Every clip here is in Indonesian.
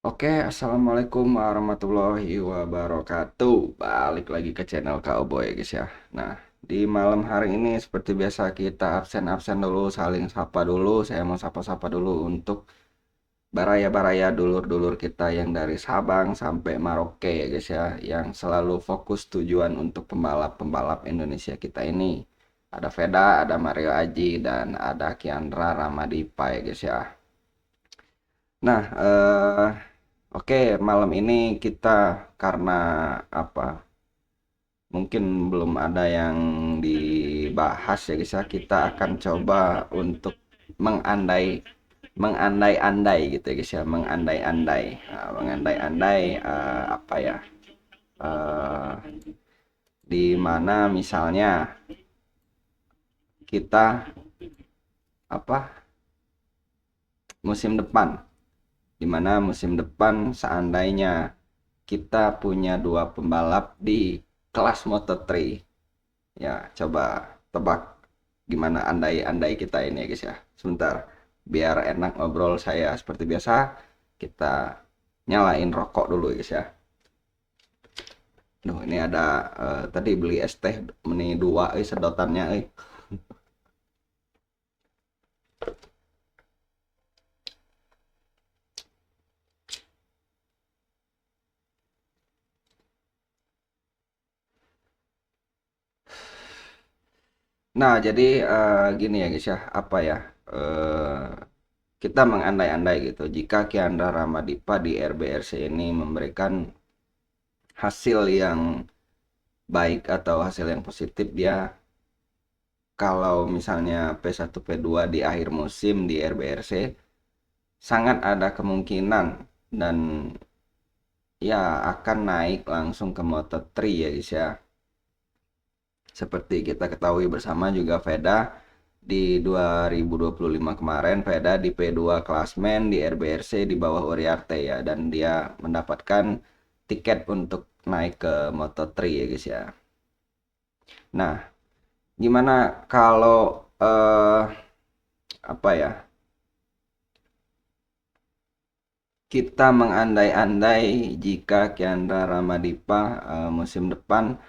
Oke, assalamualaikum warahmatullahi wabarakatuh. Balik lagi ke channel Cowboy ya guys ya. Nah, di malam hari ini seperti biasa kita absen-absen dulu, saling sapa dulu. Saya mau sapa-sapa dulu untuk baraya-baraya dulur-dulur kita yang dari Sabang sampai Merauke ya guys ya, yang selalu fokus tujuan untuk pembalap-pembalap Indonesia kita ini. Ada Veda, ada Mario Aji, dan ada Kiandra Ramadipa ya guys ya. Nah, oke, malam ini kita karena apa? Mungkin belum ada yang dibahas ya guys ya. Kita akan coba untuk mengandai mengandai-andai gitu ya guys ya, mengandai-andai. Nah, mengandai-andai apa ya? Eh, di mana misalnya kita apa? Musim depan, di mana musim depan seandainya kita punya dua pembalap di kelas Moto3. Ya, coba tebak gimana andai-andai kita ini ya guys ya. Sebentar, biar enak ngobrol saya seperti biasa, kita nyalain rokok dulu ya guys ya. Duh, ini ada tadi beli es teh ini dua sedotannya. Nah, jadi gini ya guys ya, apa ya? eh kita mengandai-andai gitu. Jika Kiandra Ramadipa di RBRC ini memberikan hasil yang baik atau hasil yang positif, dia kalau misalnya P1 P2 di akhir musim di RBRC sangat ada kemungkinan dan ya akan naik langsung ke Moto3 ya guys ya. Seperti kita ketahui bersama juga Veda di 2025 kemarin, Veda di P2 klasmen di RBRC di bawah Uriarte ya, dan dia mendapatkan tiket untuk naik ke Moto3 ya guys ya. Nah, gimana kalau apa ya? Kita mengandai-andai jika Kiandra Ramadipa musim depan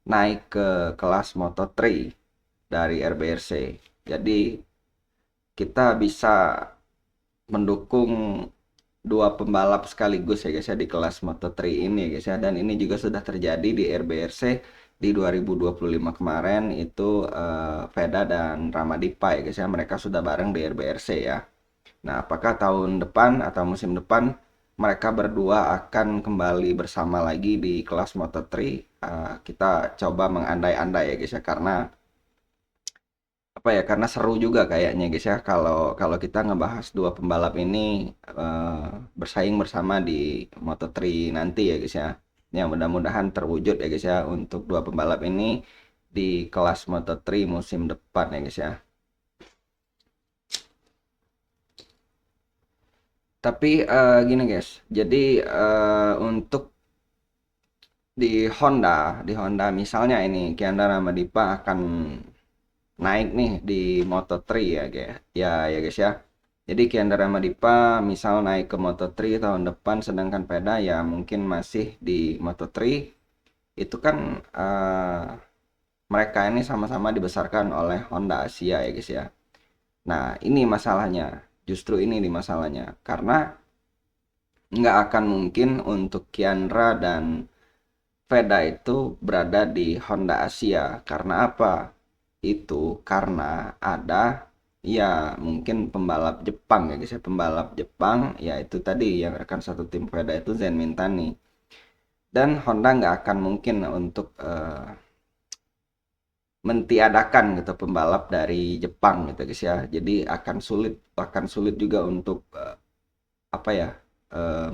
naik ke kelas Moto3 dari RBRC. Jadi kita bisa mendukung dua pembalap sekaligus ya guys ya di kelas Moto3 ini ya guys ya. Dan ini juga sudah terjadi di RBRC di 2025 kemarin itu Veda dan Ramadipa ya guys ya. Mereka sudah bareng di RBRC ya. Nah, apakah tahun depan atau musim depan mereka berdua akan kembali bersama lagi di kelas Moto3? Kita coba mengandai-andai ya guys ya, karena apa ya? Karena seru juga kayaknya guys ya kalau kalau kita ngebahas dua pembalap ini eh, bersaing bersama di Moto3 nanti ya guys ya. Ya mudah-mudahan terwujud ya guys ya untuk dua pembalap ini di kelas Moto3 musim depan ya guys ya. Tapi gini guys, jadi untuk di Honda misalnya ini Kianda Ramadipa akan naik nih di Moto3 ya guys. Ya guys ya. Jadi Kianda Ramadipa misal naik ke Moto3 tahun depan, sedangkan Peda ya mungkin masih di Moto3. Itu kan mereka ini sama-sama dibesarkan oleh Honda Asia ya guys ya. Nah, ini masalahnya. Justru ini di masalahnya. Karena nggak akan mungkin untuk Kiandra dan Veda itu berada di Honda Asia. Karena apa? Itu karena ada ya mungkin pembalap Jepang ya guys ya. Pembalap Jepang ya itu tadi yang rekan satu tim Veda itu Zen Mintani. Dan Honda nggak akan mungkin untuk mentiadakan gitu pembalap dari Jepang gitu guys ya. Jadi akan sulit juga untuk apa ya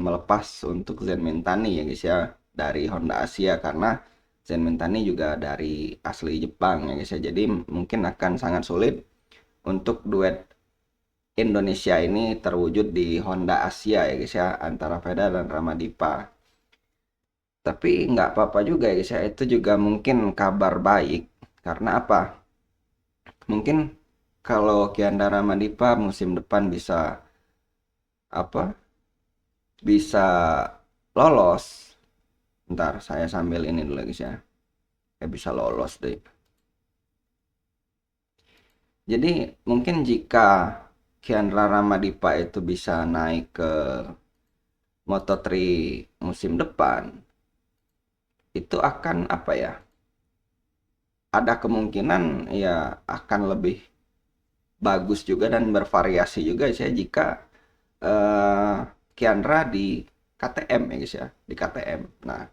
melepas untuk Zen Mentani ya guys ya dari Honda Asia, karena Zen Mentani juga dari asli Jepang ya guys ya. Jadi mungkin akan sangat sulit untuk duet Indonesia ini terwujud di Honda Asia ya guys ya, antara Veda dan Ramadipa. Tapi nggak apa-apa juga ya guys ya, itu juga mungkin kabar baik. Karena apa? Mungkin kalau Kianda Ramadipa musim depan bisa apa bisa lolos. Ntar saya sambil ini dulu guys ya. Bisa lolos deh. Jadi mungkin jika Kiandra Ramadipa itu bisa naik ke Moto3 musim depan, itu akan apa ya? Ada kemungkinan ya akan lebih bagus juga dan bervariasi juga sih jika eh, Kiandra di KTM ya guys ya, di KTM. Nah,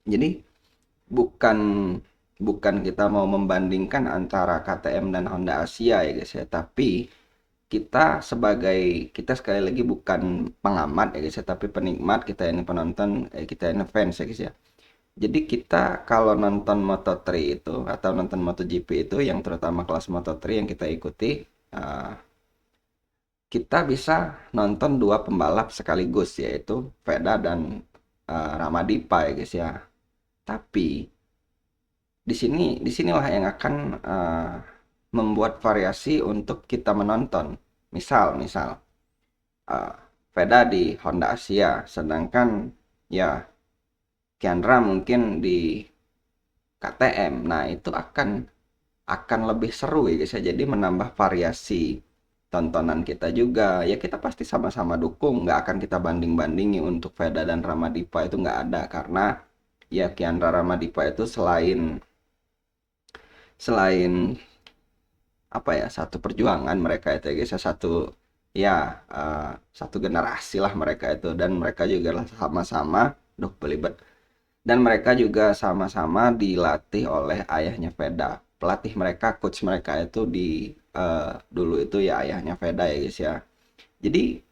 jadi bukan bukan kita mau membandingkan antara KTM dan Honda Asia ya guys ya, tapi kita sekali lagi bukan pengamat ya guys ya, tapi penikmat, kita ini penonton, kita ini fans ya guys ya. Jadi kita kalau nonton Moto3 itu atau nonton MotoGP itu yang terutama kelas Moto3 yang kita ikuti, eh, kita bisa nonton dua pembalap sekaligus yaitu Veda dan Ramadipa ya guys ya. Tapi disinilah yang akan membuat variasi untuk kita menonton. Misal uh, Veda di Honda Asia, sedangkan ya Kiandra mungkin di KTM. Nah, itu akan lebih seru ya guys ya. Jadi menambah variasi tontonan kita juga. Ya kita pasti sama-sama dukung, nggak akan kita banding-bandingi untuk Veda dan Ramadipa itu nggak ada karena ya Kiandra Ramadipa itu selain selain apa ya satu perjuangan mereka itu ya guys ya, ya satu generasi lah mereka itu, dan mereka juga lah sama-sama belibet, dan mereka juga sama-sama dilatih oleh ayahnya Veda. Pelatih mereka, coach mereka itu dulu itu ya ayahnya Veda ya guys ya. Jadi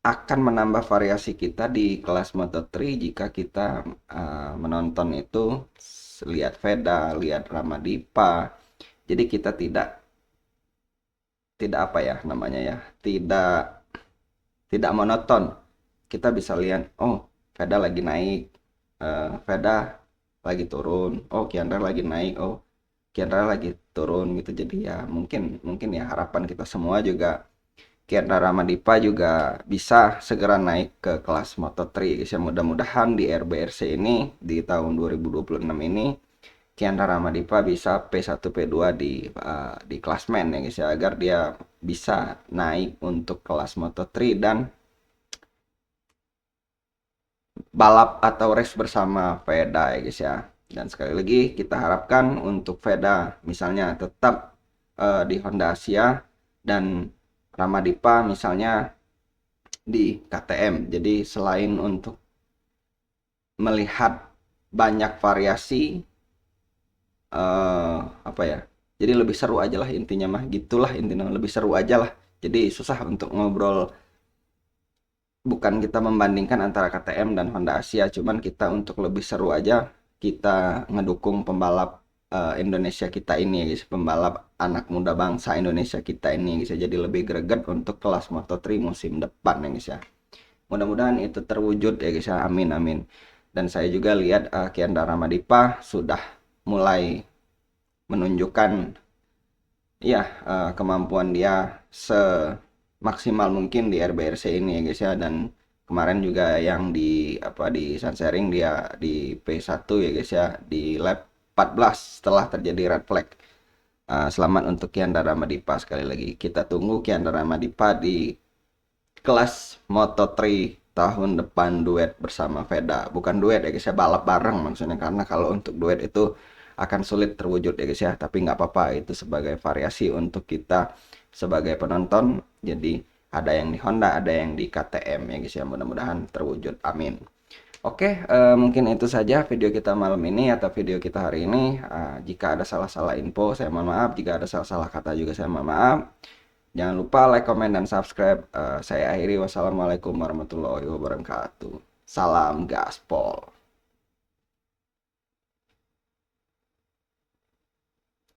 akan menambah variasi kita di kelas Moto3 jika kita menonton itu lihat Veda, lihat Ramadipa. Jadi kita tidak tidak apa ya namanya ya, tidak tidak monoton. Kita bisa lihat, oh Veda lagi naik, Veda lagi turun, oh Kiandra lagi naik, oh Kiandra lagi turun gitu. Jadi ya mungkin mungkin ya harapan kita semua juga Kiandra Ramadipa juga bisa segera naik ke kelas Moto3 guys ya. Mudah-mudahan di RBRC ini di tahun 2026 ini Kiandra Ramadipa bisa P1 P2 di klasmen ya guys ya, agar dia bisa naik untuk kelas Moto3 dan balap atau race bersama Veda ya guys ya. Dan sekali lagi kita harapkan untuk Veda misalnya tetap di Honda Asia dan Ramadipa misalnya di KTM. Jadi selain untuk melihat banyak variasi, apa ya, jadi lebih seru aja lah intinya mah, gitulah intinya, lebih seru aja lah. Jadi susah untuk ngobrol, bukan kita membandingkan antara KTM dan Honda Asia, cuman kita untuk lebih seru aja kita ngedukung pembalap Indonesia kita ini ya guys, pembalap anak muda bangsa Indonesia kita ini ya guys ya. Jadi lebih greget untuk kelas Moto3 musim depan ya guys ya. Mudah-mudahan itu terwujud ya guys ya, amin amin. Dan saya juga lihat Kiandra Ramadipa sudah mulai menunjukkan ya kemampuan dia semaksimal mungkin di RBRC ini ya guys ya. Dan kemarin juga yang di Sansering dia di P1 ya guys ya, di lap 14 setelah terjadi red flag. Selamat untuk Kiandra Ramadipa, sekali lagi kita tunggu Kiandra Ramadipa di kelas Moto3 tahun depan duet bersama Veda. Bukan duet ya guys ya, balap bareng maksudnya, karena kalau untuk duet itu akan sulit terwujud ya guys ya. Tapi nggak apa-apa, itu sebagai variasi untuk kita sebagai penonton. Jadi ada yang di Honda, ada yang di KTM ya guys ya. Mudah-mudahan terwujud, amin. Oke, mungkin itu saja video kita malam ini atau video kita hari ini. Jika ada salah-salah info saya mohon maaf, jika ada salah-salah kata juga saya mohon maaf. Jangan lupa like, comment, dan subscribe. Saya akhiri, wassalamualaikum warahmatullahi wabarakatuh. Salam gaspol.